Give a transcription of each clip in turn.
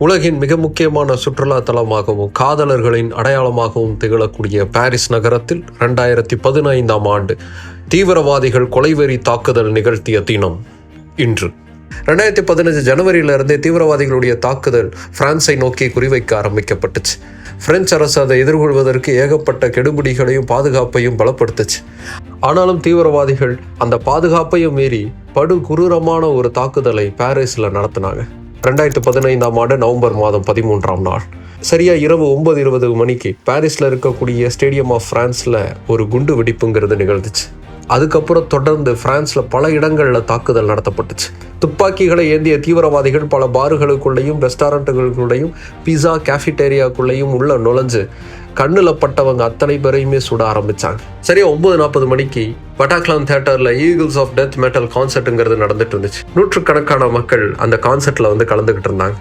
உலகின் மிக முக்கியமான சுற்றுலா தலமாகவும் காதலர்களின் அடையாளமாகவும் திகழக்கூடிய பாரிஸ் நகரத்தில் 2015ஆம் ஆண்டு தீவிரவாதிகள் கொலைவெறி தாக்குதல் நிகழ்த்திய தினம் இன்று. 2015 ஜனவரியிலிருந்தே தீவிரவாதிகளுடைய தாக்குதல் பிரான்ஸை நோக்கி குறிவைக்க ஆரம்பிக்கப்பட்டுச்சு. பிரெஞ்சு அரசு அதை எதிர்கொள்வதற்கு ஏகப்பட்ட கெடுபிடிகளையும் பாதுகாப்பையும் பலப்படுத்துச்சு. ஆனாலும் தீவிரவாதிகள் அந்த பாதுகாப்பையும் மீறி படு குரூரமான ஒரு தாக்குதலை பாரிஸில் நடத்தினாங்க. 2015ஆம் ஆண்டு நவம்பர் மாதம் 13ஆம் நாள் சரியா இரவு 9:20 மணிக்கு பாரிஸில் இருக்கக்கூடிய ஸ்டேடியம் ஆஃப் பிரான்ஸில் ஒரு குண்டு வெடிப்புங்கிறது நிகழ்ந்துச்சு. அதுக்கப்புறம் தொடர்ந்து பிரான்ஸில் பல இடங்களில் தாக்குதல் நடத்தப்பட்டுச்சு. துப்பாக்கிகளை ஏந்திய தீவிரவாதிகள் பல பார்களுக்குள்ளேயும் ரெஸ்டாரண்ட்டுகளுக்குள்ளேயும் பிஸா கேஃபிடேரியாக்குள்ளேயும் உள்ள நுழைஞ்சு கண்ணில் பட்டவங்க அத்தனை பேரையுமே சுட ஆரம்பிச்சாங்க. சரியா 9:40 மணிக்கு பட்டாக்லான் தியேட்டர்ல ஈகிள்ஸ் ஆஃப் டெத் மெட்டல் கான்சர்ட்டுங்கிறது நடந்துட்டு இருந்துச்சு. நூற்றுக்கணக்கான மக்கள் அந்த கான்சர்ட்ல கலந்துகிட்டு இருந்தாங்க.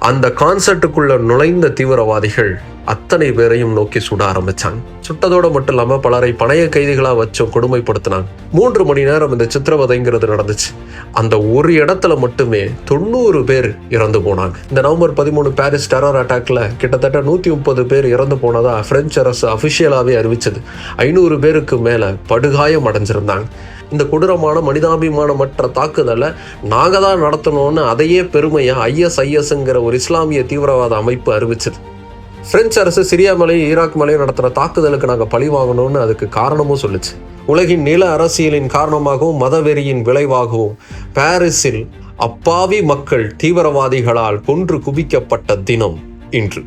அந்த கான்சர்ட்டுக்குள்ள நுழைந்த தீவிரவாதிகள் அத்தனை பேரையும் நோக்கி சுட ஆரம்பிச்சாங்க. சுட்டதோடு மட்டும் இல்லாம பலரை பணைய கைதிகளா வச்சும் கொடுமைப்படுத்தினாங்க. 3 மணி நேரம் இந்த சித்திரவதைங்கிறது நடந்துச்சு. அந்த ஒரு இடத்துல மட்டுமே 90 பேர் இறந்து போனாங்க. இந்த நவம்பர் 13 பாரிஸ் டெரர் அட்டாக்ல கிட்டத்தட்ட 130 பேர் இறந்து போனதா பிரெஞ்சு அரசு அபிஷியலாவே அறிவிச்சது. 500 பேருக்கு மேல படுகாயம் அடைஞ்சிருந்தாங்க. இந்த கொடூரமான மனிதாபிமானமற்ற தாக்குதலை நாங்கள் தான் நடத்தணும்னு அதையே பெருமையா ISISங்கிற ஒரு இஸ்லாமிய தீவிரவாத அமைப்பு அறிவிச்சது. பிரெஞ்சு அரசு சிரியா மேலேயும் ஈராக் மேலேயும் நடத்துகிற தாக்குதலுக்கு நாங்கள் பழி வாங்கணும்னு அதுக்கு காரணமும் சொல்லுச்சு. உலகின் நில அரசியலின் காரணமாகவும் மதவெறியின் விளைவாகவும் பாரிஸில் அப்பாவி மக்கள் தீவிரவாதிகளால் கொன்று குவிக்கப்பட்ட தினம் இன்று.